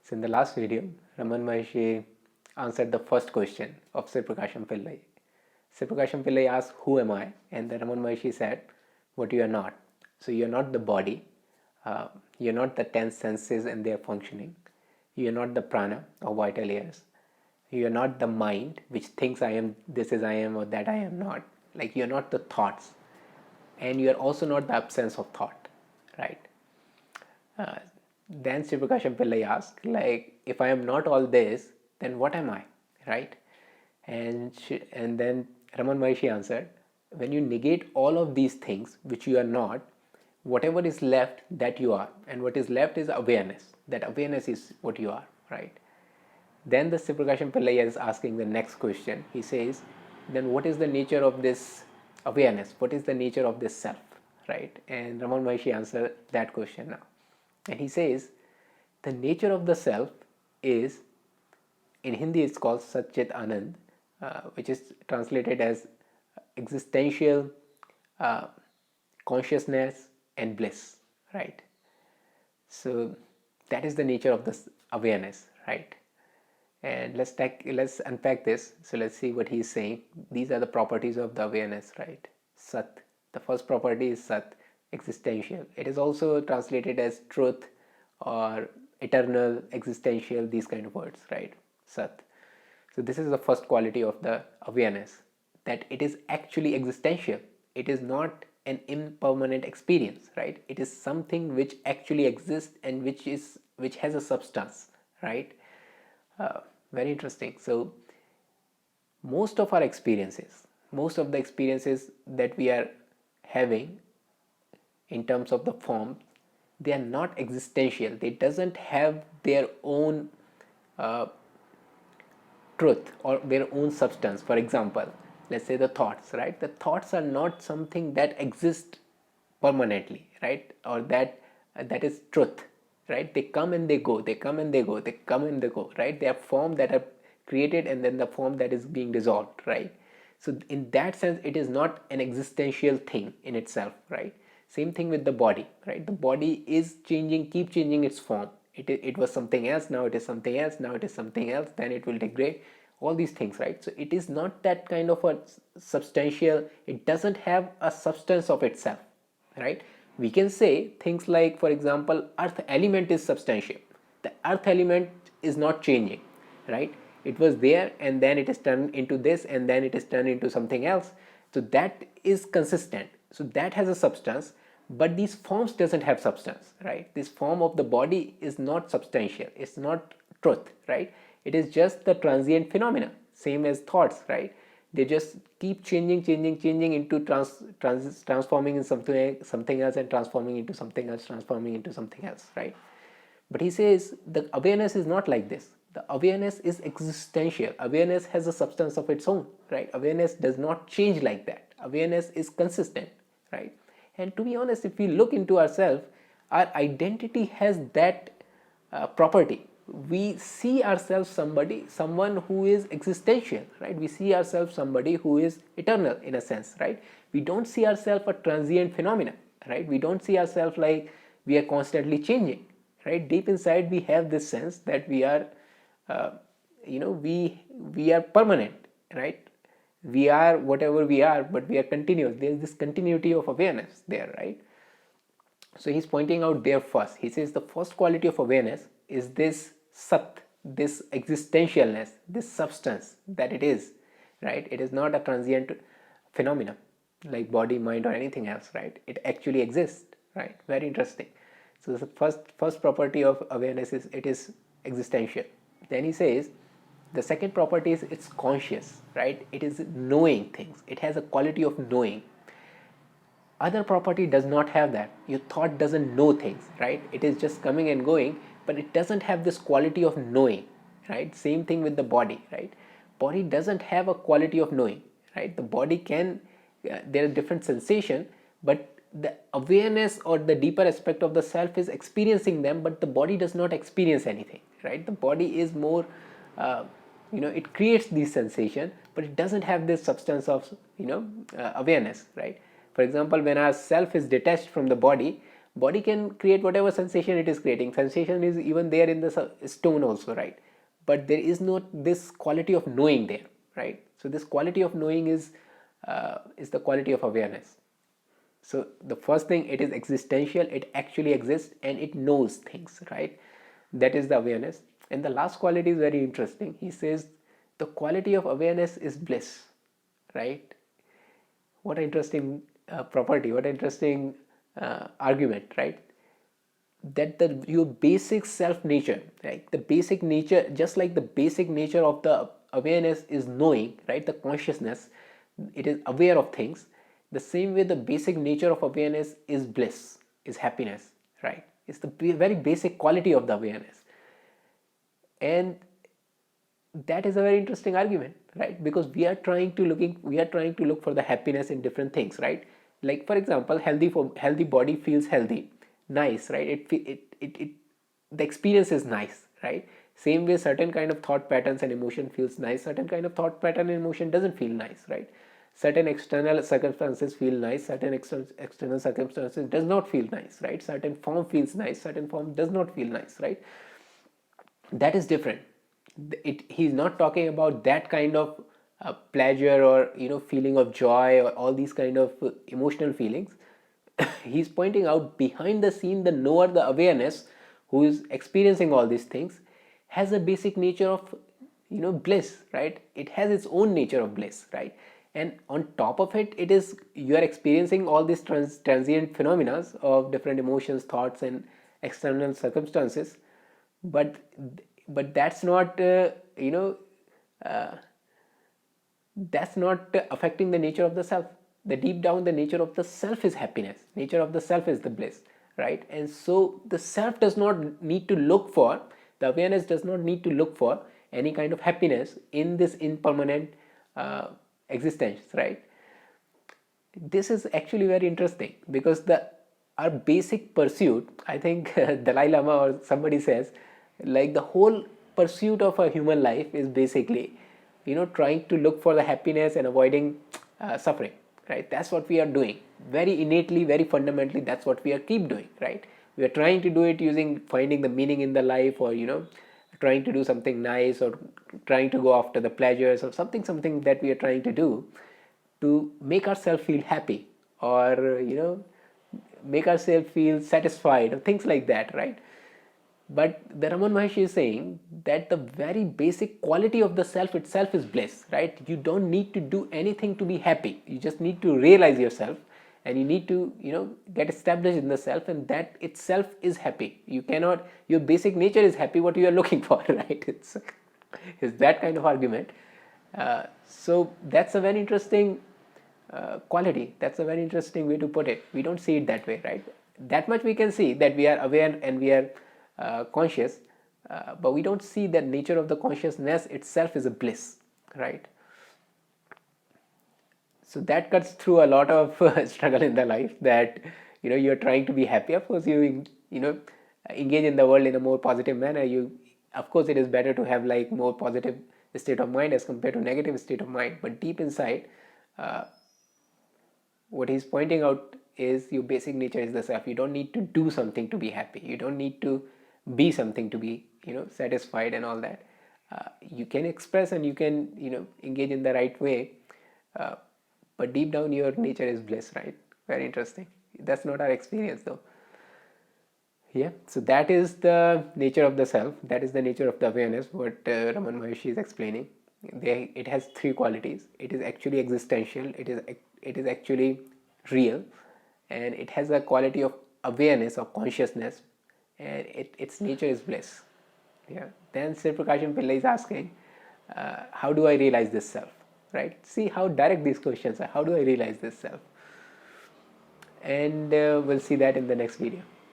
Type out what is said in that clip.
So in the last video, Raman Maharshi answered the first question of Sivaprakasam Pillai. Sivaprakasam Pillai asked, "Who am I?" And then Raman Maharshi said, "What you are not. So you are not the body. You are not the 10 senses and their functioning. You are not the prana or vital airs. You are not the mind which thinks I am, this is I am, or that I am not. Like you are not the thoughts, and you are also not the absence of thought, right?" Uh, then Sivaprakasam Pillai asked, like, if I am not all this, then what am I, right? And then Raman Maharshi answered, when you negate all of these things which you are not, whatever is left, that you are, and what is left is awareness. That awareness is what you are, right? Then the Sivaprakasam Pillai is asking the next question. He says, then what is the nature of this awareness? What is the nature of this self, right? And Raman Maharshi answered that question now. And he says, the nature of the self is, in Hindi it's called Satchit Anand, which is translated as existential consciousness and bliss, right? So that is the nature of this awareness, right? And let's unpack this. So let's see what he's saying. These are the properties of the awareness, right? Sat. The first property is Sat, existential. It is also translated as truth or eternal, existential, these kind of words, right? Sat. So this is the first quality of the awareness, that it is actually existential. It is not an impermanent experience, right? It is something which actually exists and which has a substance, right? Very interesting. So most of the experiences that we are having in terms of the form, they are not existential. They doesn't have their own truth or their own substance. For example, let's say the thoughts, right? The thoughts are not something that exist permanently, right? Or that is truth, right? They come and they go, they come and they go, they come and they go, right? They are form that are created and then the form that is being dissolved, right? So in that sense, it is not an existential thing in itself, right? Same thing with the body, right? The body is changing, keep changing its form. It was something else, now it is something else, now it is something else, then it will degrade, all these things, right? So it is not that kind of a substantial, it doesn't have a substance of itself, right? We can say things like, for example, earth element is substantial. The earth element is not changing, right? It was there and then it is turned into this and then it is turned into something else. So that is consistent. So that has a substance, but these forms doesn't have substance, right? This form of the body is not substantial. It's not truth, right? It is just the transient phenomena, same as thoughts, right? They just keep changing into transforming in something else and transforming into something else, right? But he says the awareness is not like this. The awareness is existential. Awareness has a substance of its own, right? Awareness does not change like that. Awareness is consistent, right? And to be honest, if we look into ourselves, our identity has that property. We see ourselves someone who is existential, right? We see ourselves somebody who is eternal in a sense, right? We don't see ourselves a transient phenomena, right? We don't see ourselves like we are constantly changing, right? Deep inside we have this sense that we are we are permanent, right? We are whatever we are, but we are continuous. There is this continuity of awareness there, right? So he's pointing out there first. He says the first quality of awareness is this sat, this existentialness, this substance that it is, right? It is not a transient phenomena like body, mind, or anything else, right? It actually exists, right? Very interesting. So the first property of awareness is it is existential. Then he says the second property is it's conscious, right? It is knowing things. It has a quality of knowing. Other property does not have that. Your thought doesn't know things, right? It is just coming and going, but it doesn't have this quality of knowing, right? Same thing with the body, right? Body doesn't have a quality of knowing, right? The body can there are different sensation, but the awareness or the deeper aspect of the self is experiencing them, but the body does not experience anything, right? The body is more it creates these sensation, but it doesn't have this substance of awareness, right? For example, when our self is detached from the body, Body can create whatever sensation it is creating. Sensation is even there in the stone also, right? But there is not this quality of knowing there, right? So this quality of knowing is the quality of awareness. So the first thing, it is existential, it actually exists and it knows things, right? That is the awareness. And the last quality is very interesting. He says the quality of awareness is bliss, right? What an interesting property, what an interesting argument, right? That your basic self nature, right? The basic nature, just like the basic nature of the awareness is knowing, right? The consciousness, it is aware of things. The same way the basic nature of awareness is bliss, is happiness, right? It's the very basic quality of the awareness. And that is a very interesting argument, right? Because we are trying to look for the happiness in different things, right? Like for example, healthy body feels healthy, nice, right? It the experience is nice, right? Same way, certain kind of thought patterns and emotion feels nice, certain kind of thought pattern and emotion doesn't feel nice, right? Certain external circumstances feel nice, certain external circumstances does not feel nice, right? Certain form feels nice, certain form does not feel nice, right? That is different. He's not talking about that kind of pleasure or feeling of joy or all these kind of emotional feelings. He's pointing out behind the scene, the knower, the awareness, who is experiencing all these things, has a basic nature of bliss, right? It has its own nature of bliss, right? And on top of it, it is, you are experiencing all these transient phenomena of different emotions, thoughts and external circumstances, but that's not uh, that's not affecting the nature of the self. The deep down, the nature of the self is happiness, nature of the self is the bliss, right? And so the self does not need to look for, the awareness does not need to look for any kind of happiness in this impermanent existence, right? This is actually very interesting, because the our basic pursuit, I think, Dalai Lama or somebody says, like the whole pursuit of a human life is basically trying to look for the happiness and avoiding suffering, right? That's what we are doing very innately, very fundamentally. That's what we are keep doing, right? We are trying to do it using finding the meaning in the life, or trying to do something nice, or trying to go after the pleasures, or something that we are trying to do to make ourselves feel happy, or make ourselves feel satisfied, or things like that, right? But the Raman Maharshi is saying that the very basic quality of the self itself is bliss, right? You don't need to do anything to be happy. You just need to realize yourself, and you need to get established in the self, and that itself is happy. You cannot, your basic nature is happy, what you are looking for, right? It's that kind of argument. So that's a very interesting quality. That's a very interesting way to put it. We don't see it that way, right? That much we can see, that we are aware and we are conscious, but we don't see that nature of the consciousness itself is a bliss, right? So that cuts through a lot of struggle in the life, that you're trying to be happy. Of course, engage in the world in a more positive manner. Of course, it is better to have like more positive state of mind as compared to negative state of mind, but deep inside, what he's pointing out is your basic nature is the self. You don't need to do something to be happy. You don't need to be something to be satisfied and all that. You can express and you can engage in the right way, but deep down your nature is bliss, right? Very interesting. That's not our experience though. Yeah, so that is the nature of the self, that is the nature of the awareness, what Raman Maharshi is explaining. It has three qualities. It is actually existential, it is actually real, and it has a quality of awareness, of consciousness, and its nature is bliss. Yeah. Then Sivaprakasam Pillai is asking, how do I realize this self, right? See how direct these questions are. How do I realize this self? And we'll see that in the next video.